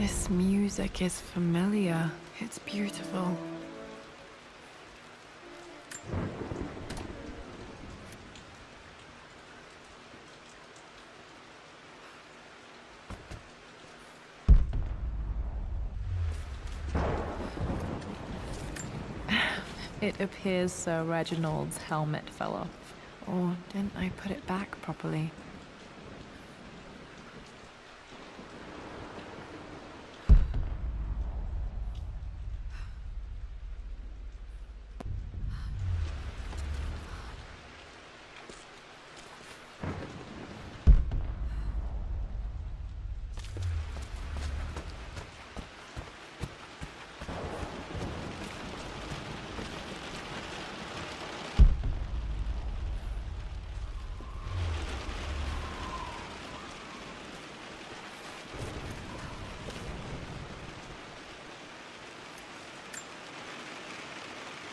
This music is familiar. It's beautiful. It appears Sir Reginald's helmet fell off. Or didn't I put it back properly?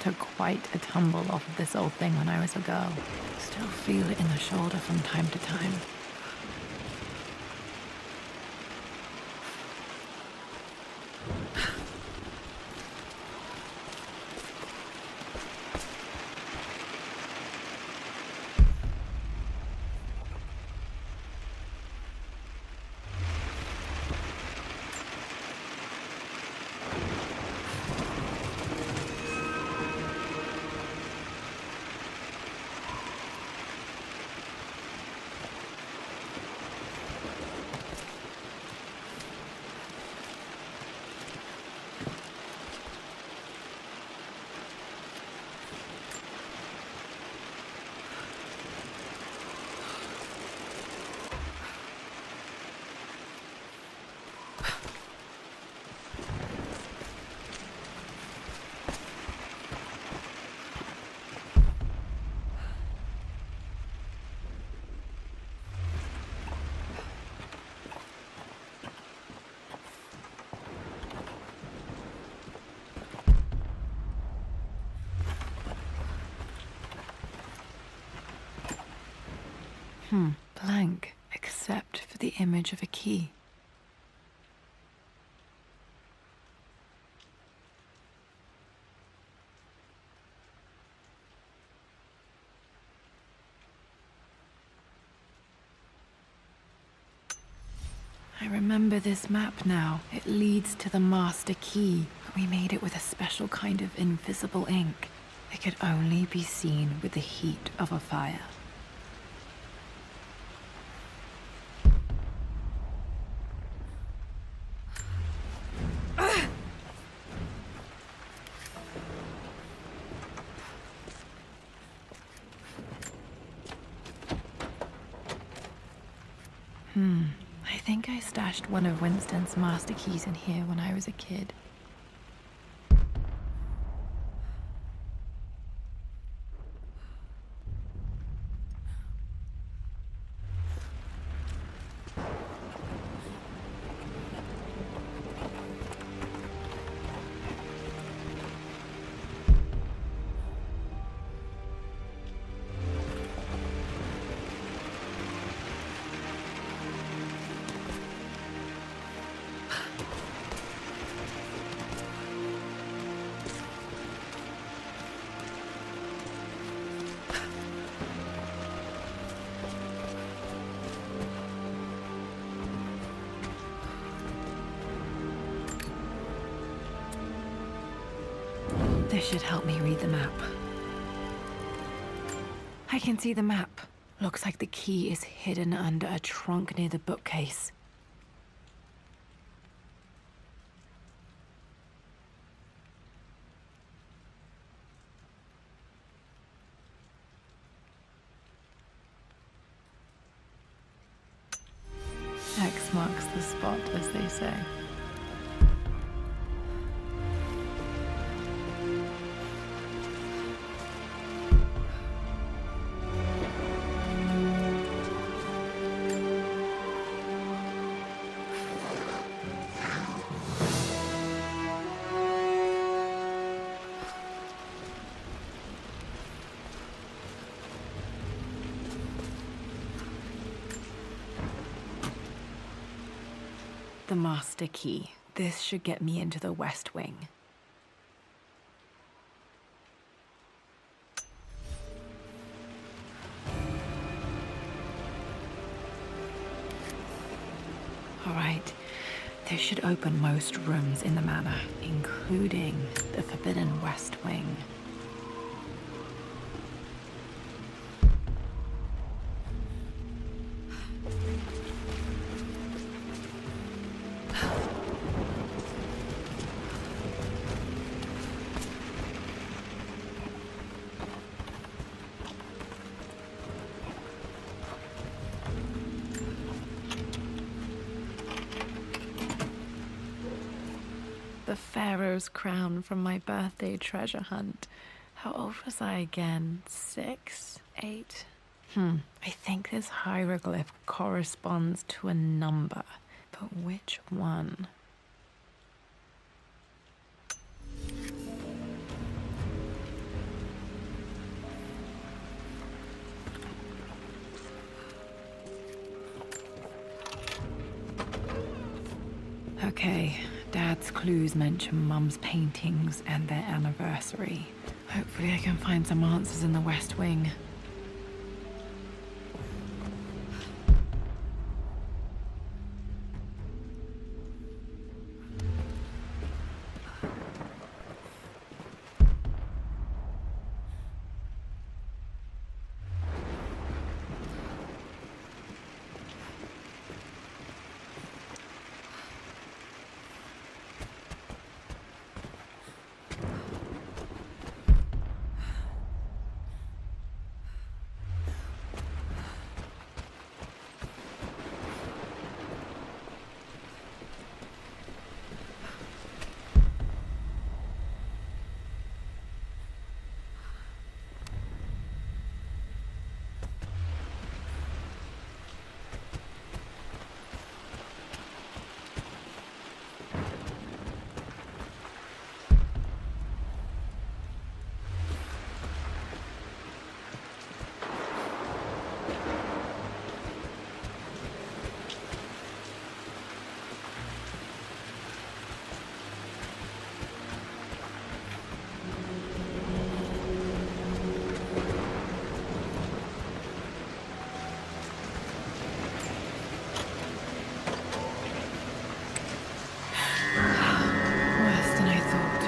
Took quite a tumble off of this old thing when I was a girl. Still feel it in the shoulder from time to time. Blank, except for the image of a key. I remember this map now. It leads to the master key. We made it with a special kind of invisible ink. It could only be seen with the heat of a fire. I think I stashed one of Winston's master keys in here when I was a kid. This should help me read the map. I can see the map. Looks like the key is hidden under a trunk near the bookcase. X marks the spot, as they say. The master key. This should get me into the West Wing. All right. This should open most rooms in the manor, including the Forbidden West Wing. The Pharaoh's crown from my birthday treasure hunt. How old was I again? 6? 8? I think this hieroglyph corresponds to a number, but which one? Okay, Dad's clues mention Mum's paintings and their anniversary. Hopefully I can find some answers in the West Wing. Worse than I thought.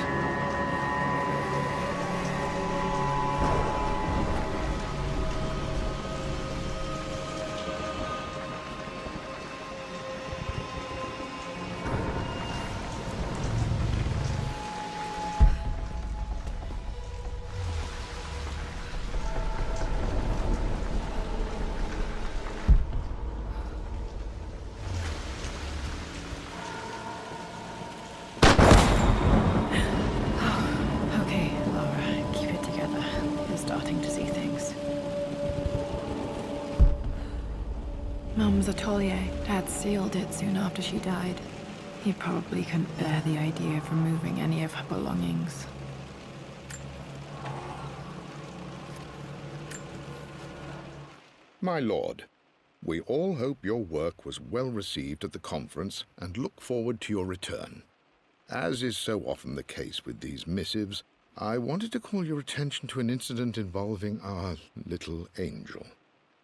Okay, Lara, keep it together. You're starting to see things. Mum's atelier. Dad sealed it soon after she died. He probably couldn't bear the idea of removing any of her belongings. My lord, we all hope your work was well received at the conference and look forward to your return. As is so often the case with these missives, I wanted to call your attention to an incident involving our little angel.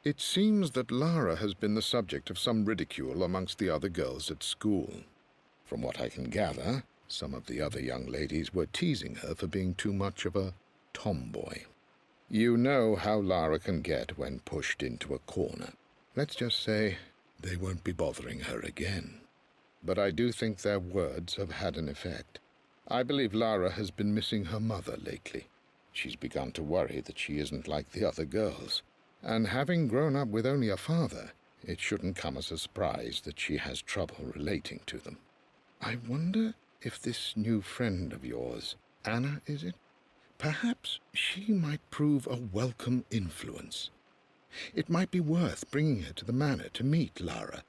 It seems that Lara has been the subject of some ridicule amongst the other girls at school. From what I can gather, some of the other young ladies were teasing her for being too much of a tomboy. You know how Lara can get when pushed into a corner. Let's just say they won't be bothering her again. But I do think their words have had an effect. I believe Lara has been missing her mother lately. She's begun to worry that she isn't like the other girls. And having grown up with only a father, it shouldn't come as a surprise that she has trouble relating to them. I wonder if this new friend of yours, Anna, is it? Perhaps she might prove a welcome influence. It might be worth bringing her to the manor to meet Lara.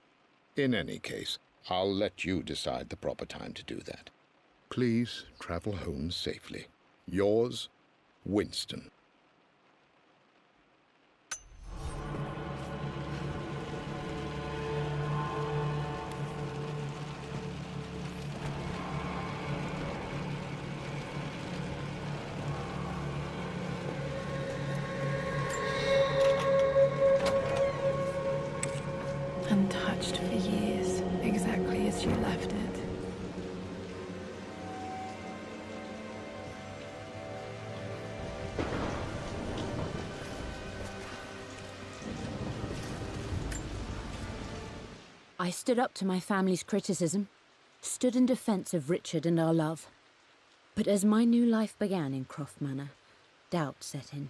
In any case, I'll let you decide the proper time to do that. Please travel home safely. Yours, Winston. I stood up to my family's criticism, stood in defense of Richard and our love. But as my new life began in Croft Manor, doubt set in.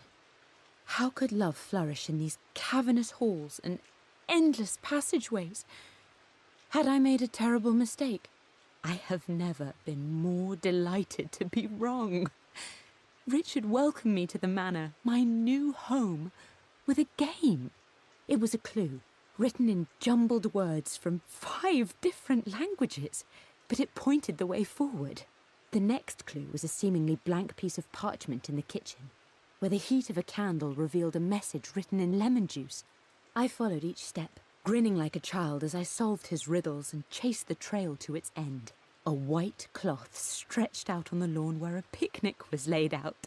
How could love flourish in these cavernous halls and endless passageways? Had I made a terrible mistake? I have never been more delighted to be wrong. Richard welcomed me to the manor, my new home, with a game. It was a clue, written in jumbled words from 5 different languages, but it pointed the way forward. The next clue was a seemingly blank piece of parchment in the kitchen, where the heat of a candle revealed a message written in lemon juice. I followed each step, grinning like a child as I solved his riddles and chased the trail to its end. A white cloth stretched out on the lawn where a picnic was laid out.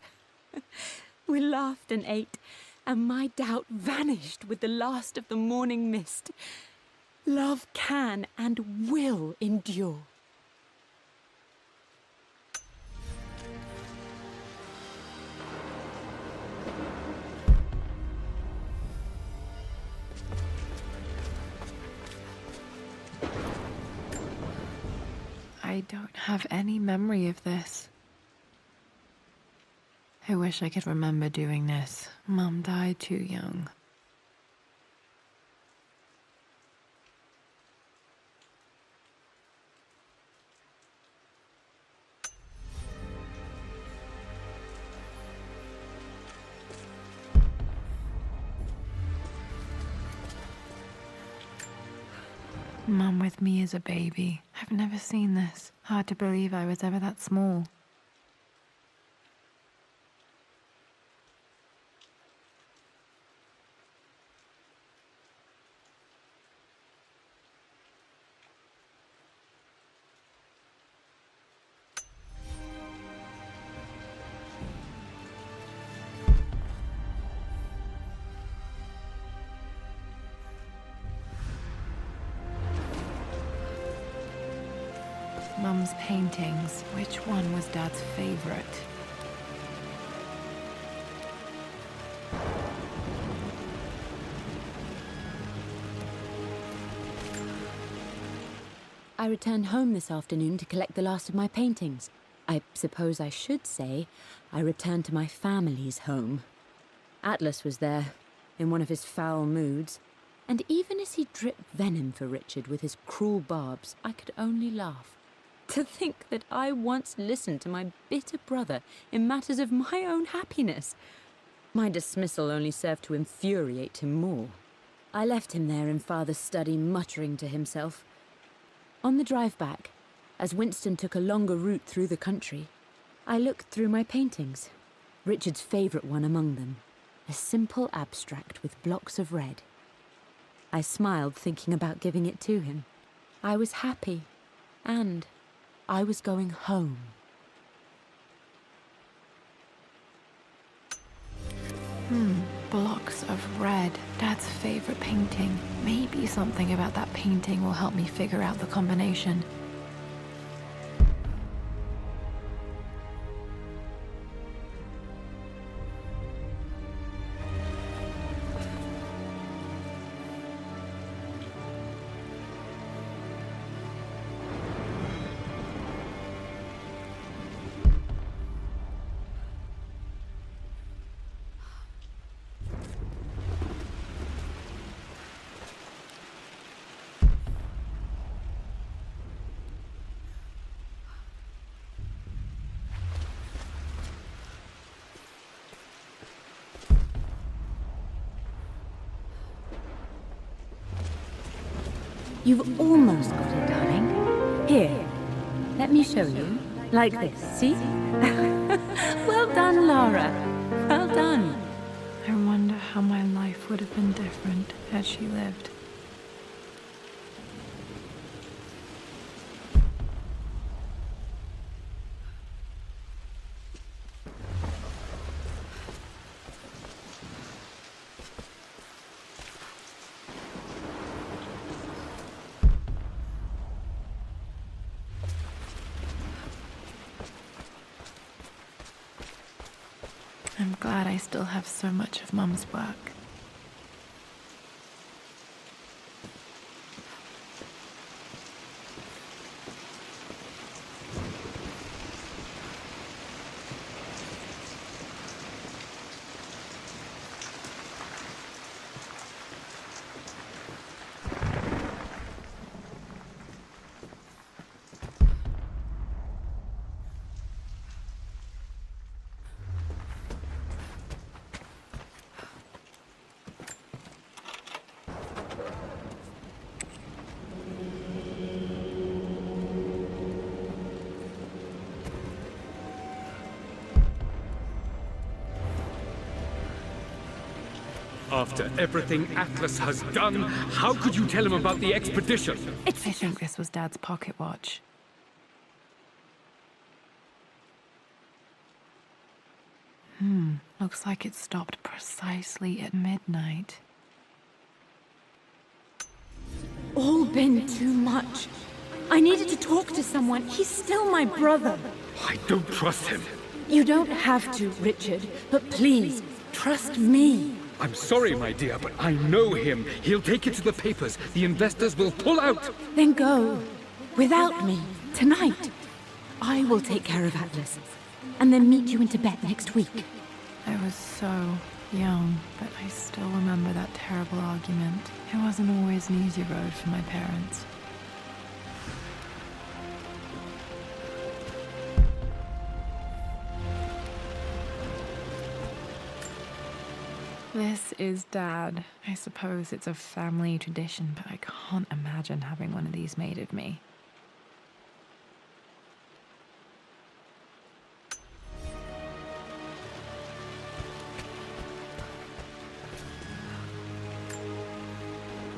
We laughed and ate, and my doubt vanished with the last of the morning mist. Love can and will endure. I don't have any memory of this. I wish I could remember doing this. Mum died too young. Mum with me as a baby. I've never seen this. Hard to believe I was ever that small. Mum's paintings. Which one was Dad's favorite? I returned home this afternoon to collect the last of my paintings. I suppose I should say I returned to my family's home. Atlas was there, in one of his foul moods, and even as he dripped venom for Richard with his cruel barbs, I could only laugh. To think that I once listened to my bitter brother in matters of my own happiness. My dismissal only served to infuriate him more. I left him there in Father's study, muttering to himself. On the drive back, as Winston took a longer route through the country, I looked through my paintings, Richard's favourite one among them, a simple abstract with blocks of red. I smiled, thinking about giving it to him. I was happy, and I was going home. Blocks of red. Dad's favorite painting. Maybe something about that painting will help me figure out the combination. You've almost got it, darling. Here, let me show you. Like this, see? Well done, Lara. Well done. I wonder how my life would have been different had she lived. I'm glad I still have so much of Mum's work. After everything Atlas has done, how could you tell him about the expedition? I think this was Dad's pocket watch. Looks like it stopped precisely at midnight. All been too much. I needed to talk to someone. He's still my brother. I don't trust him. You don't have to, Richard, but please, trust me. I'm sorry, my dear, but I know him. He'll take it to the papers. The investors will pull out. Then go. Without me. Tonight. I will take care of Atlas. And then meet you in Tibet next week. I was so young, but I still remember that terrible argument. It wasn't always an easy road for my parents. This is Dad. I suppose it's a family tradition, but I can't imagine having one of these made of me.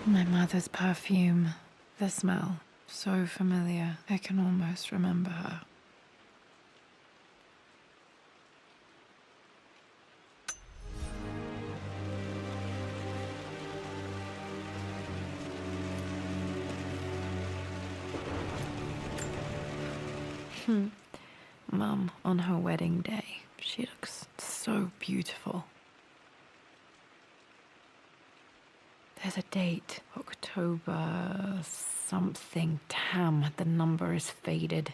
My mother's perfume. The smell. So familiar. I can almost remember her. Mum, on her wedding day, she looks so beautiful. There's a date, October something. Damn, the number is faded.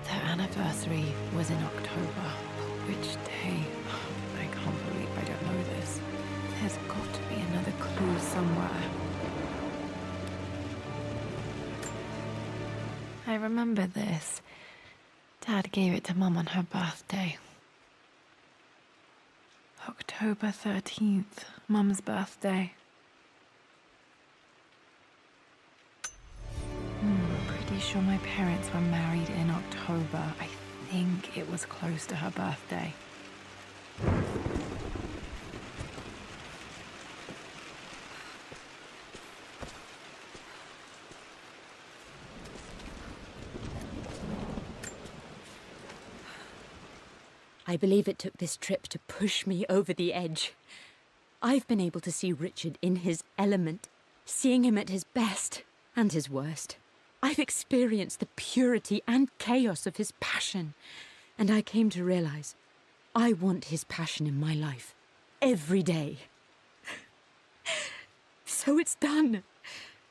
Their anniversary was in October. Which day? I can't believe I don't know this. There's got to be another clue somewhere. I remember this. Dad gave it to Mum on her birthday. October 13th, Mum's birthday. Pretty sure my parents were married in October. I think it was close to her birthday. I believe it took this trip to push me over the edge. I've been able to see Richard in his element, seeing him at his best and his worst. I've experienced the purity and chaos of his passion, and I came to realize I want his passion in my life every day. So it's done.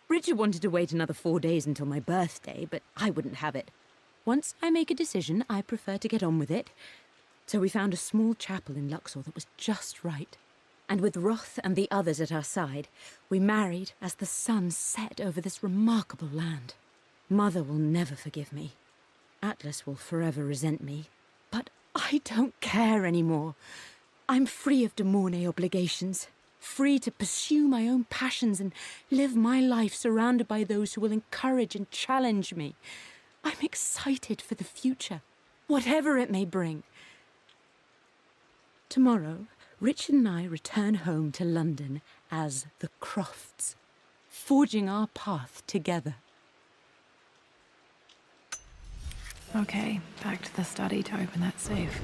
Richard wanted to wait another 4 days until my birthday, but I wouldn't have it. Once I make a decision, I prefer to get on with it. So we found a small chapel in Luxor that was just right. And with Roth and the others at our side, we married as the sun set over this remarkable land. Mother will never forgive me. Atlas will forever resent me. But I don't care anymore. I'm free of de Mornay obligations, free to pursue my own passions and live my life surrounded by those who will encourage and challenge me. I'm excited for the future, whatever it may bring. Tomorrow, Richard and I return home to London as the Crofts, forging our path together. Okay, back to the study to open that safe.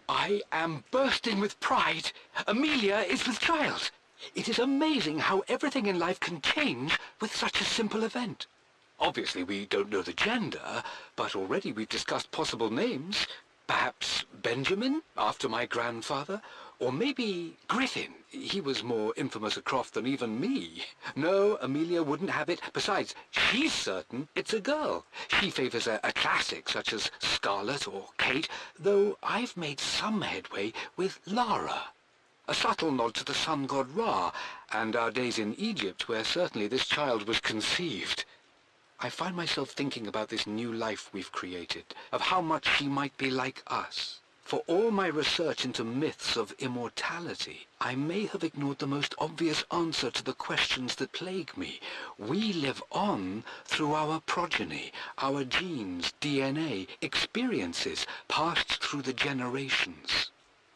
I am bursting with pride. Amelia is with child. It is amazing how everything in life can change with such a simple event. Obviously, we don't know the gender, but already we've discussed possible names. Perhaps Benjamin, after my grandfather, or maybe Griffin. He was more infamous a Croft than even me. No, Amelia wouldn't have it. Besides, she's certain it's a girl. She favours a classic such as Scarlet or Kate, though I've made some headway with Lara. A subtle nod to the sun god Ra, and our days in Egypt, where certainly this child was conceived. I find myself thinking about this new life we've created, of how much she might be like us. For all my research into myths of immortality, I may have ignored the most obvious answer to the questions that plague me. We live on through our progeny, our genes, DNA, experiences passed through the generations.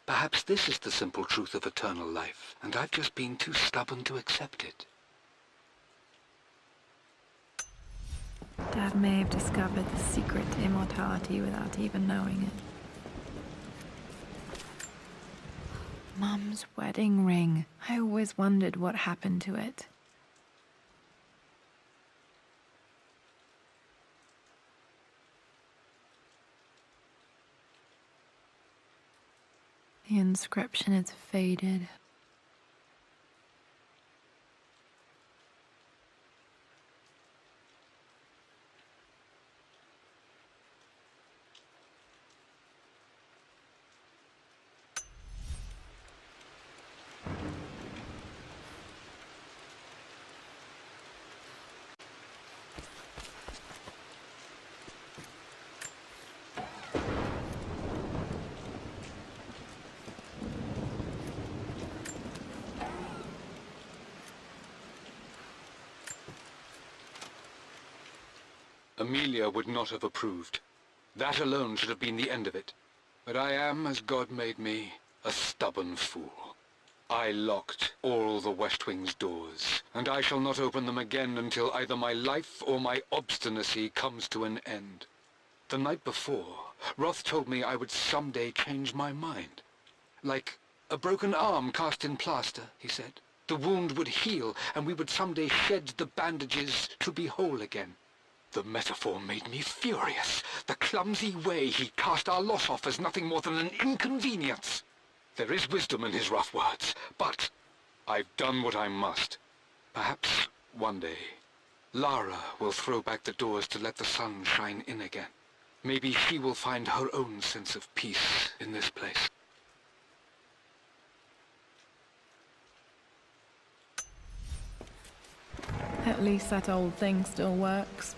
Perhaps this is the simple truth of eternal life, and I've just been too stubborn to accept it. Dad may have discovered the secret to immortality without even knowing it. Mum's wedding ring. I always wondered what happened to it. The inscription is faded. Amelia would not have approved. That alone should have been the end of it. But I am, as God made me, a stubborn fool. I locked all the West Wing's doors, and I shall not open them again until either my life or my obstinacy comes to an end. The night before, Roth told me I would someday change my mind. Like a broken arm cast in plaster, he said. The wound would heal, and we would someday shed the bandages to be whole again. The metaphor made me furious. The clumsy way he cast our loss off as nothing more than an inconvenience. There is wisdom in his rough words, but I've done what I must. Perhaps one day, Lara will throw back the doors to let the sun shine in again. Maybe she will find her own sense of peace in this place. At least that old thing still works.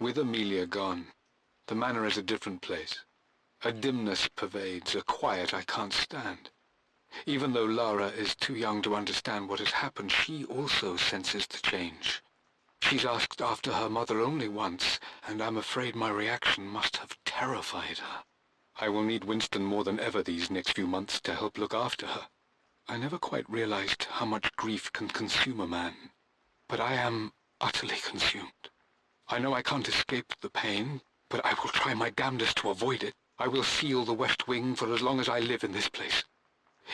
With Amelia gone, the manor is a different place. A dimness pervades, a quiet I can't stand. Even though Lara is too young to understand what has happened, she also senses the change. She's asked after her mother only once, and I'm afraid my reaction must have terrified her. I will need Winston more than ever these next few months to help look after her. I never quite realized how much grief can consume a man, but I am utterly consumed. I know I can't escape the pain, but I will try my damnedest to avoid it. I will seal the West Wing for as long as I live in this place.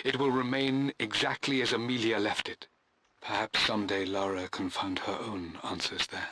It will remain exactly as Amelia left it. Perhaps someday Lara can find her own answers there.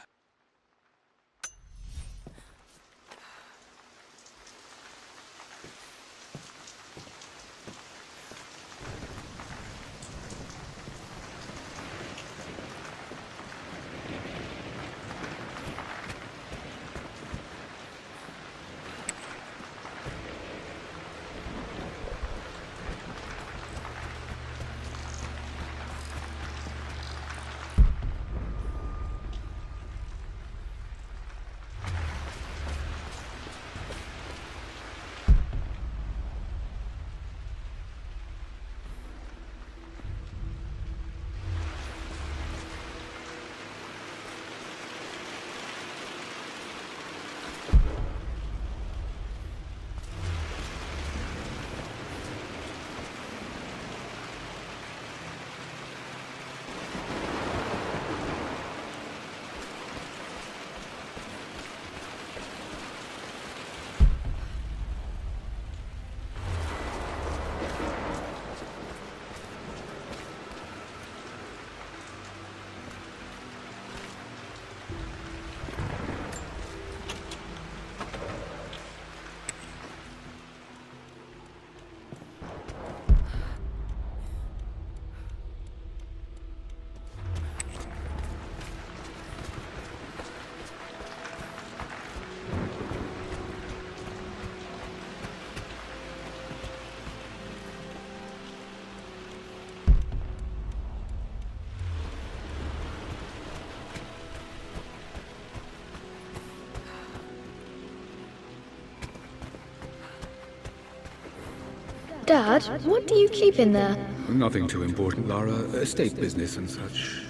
Dad, what do you keep in there? Nothing too important, Lara. Estate business and such.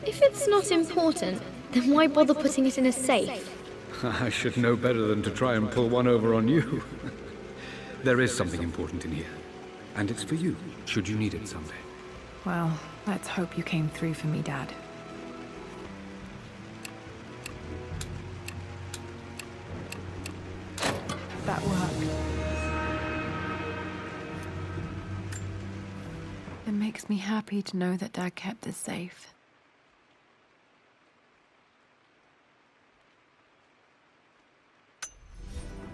If it's not important, then why bother putting it in a safe? I should know better than to try and pull one over on you. There is something important in here. And it's for you, should you need it someday. Well, let's hope you came through for me, Dad. That worked. It makes me happy to know that Dad kept this safe.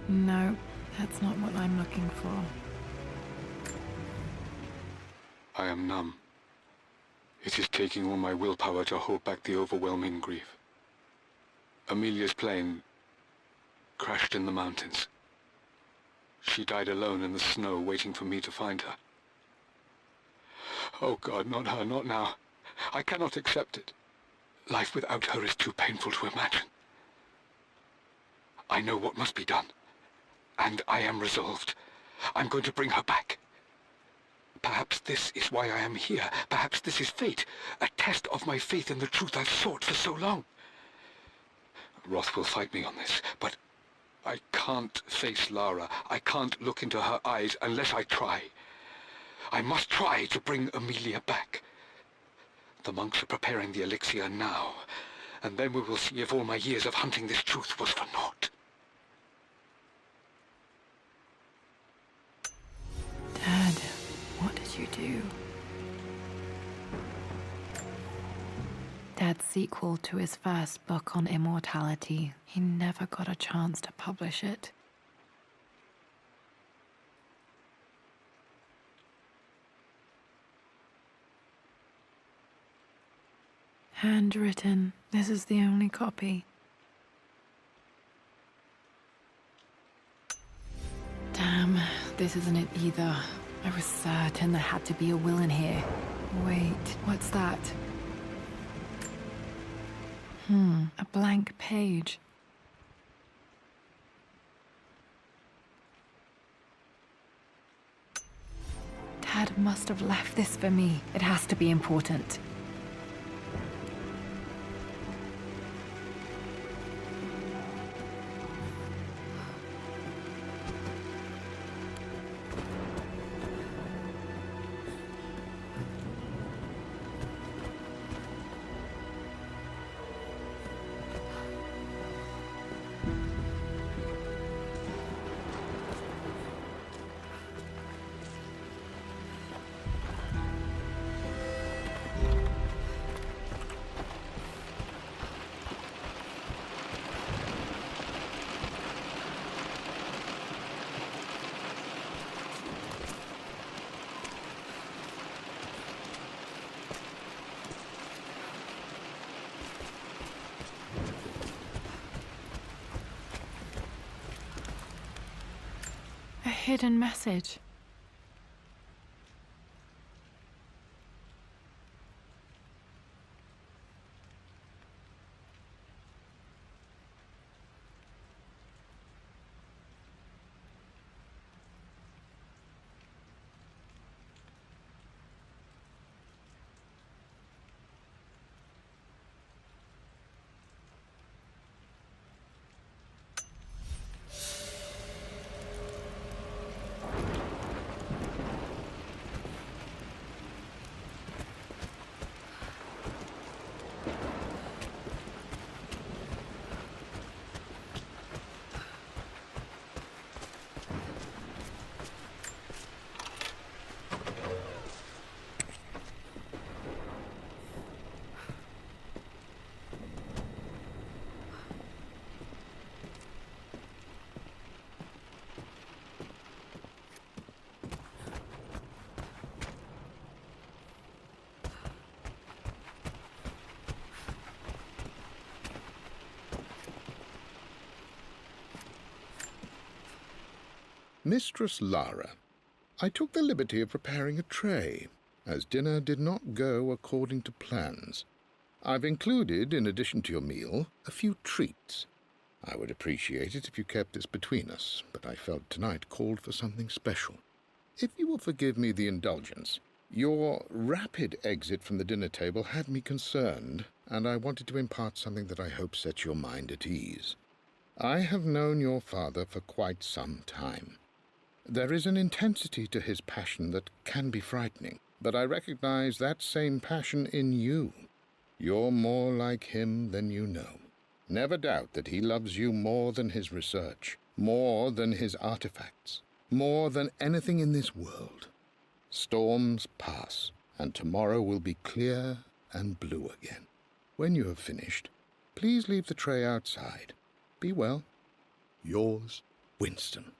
No, that's not what I'm looking for. I am numb. It is taking all my willpower to hold back the overwhelming grief. Amelia's plane crashed in the mountains. She died alone in the snow, waiting for me to find her. Oh God, not her, not now. I cannot accept it. Life without her is too painful to imagine. I know what must be done, and I am resolved. I'm going to bring her back. Perhaps this is why I am here. Perhaps this is fate, a test of my faith in the truth I've sought for so long. Roth will fight me on this, but I can't face Lara. I can't look into her eyes unless I try. I must try to bring Amelia back. The monks are preparing the elixir now, and then we will see if all my years of hunting this truth was for naught. Dad, what did you do? Dad's sequel to his first book on immortality. He never got a chance to publish it. Handwritten. This is the only copy. Damn, this isn't it either. I was certain there had to be a will in here. Wait, what's that? A blank page. Dad must have left this for me. It has to be important. A hidden message. Mistress Lara, I took the liberty of preparing a tray, as dinner did not go according to plans. I've included, in addition to your meal, a few treats. I would appreciate it if you kept this between us, but I felt tonight called for something special. If you will forgive me the indulgence, your rapid exit from the dinner table had me concerned, and I wanted to impart something that I hope sets your mind at ease. I have known your father for quite some time. There is an intensity to his passion that can be frightening, but I recognize that same passion in you. You're more like him than you know. Never doubt that he loves you more than his research, more than his artifacts, more than anything in this world. Storms pass, and tomorrow will be clear and blue again. When you have finished, please leave the tray outside. Be well. Yours, Winston.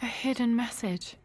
A hidden message.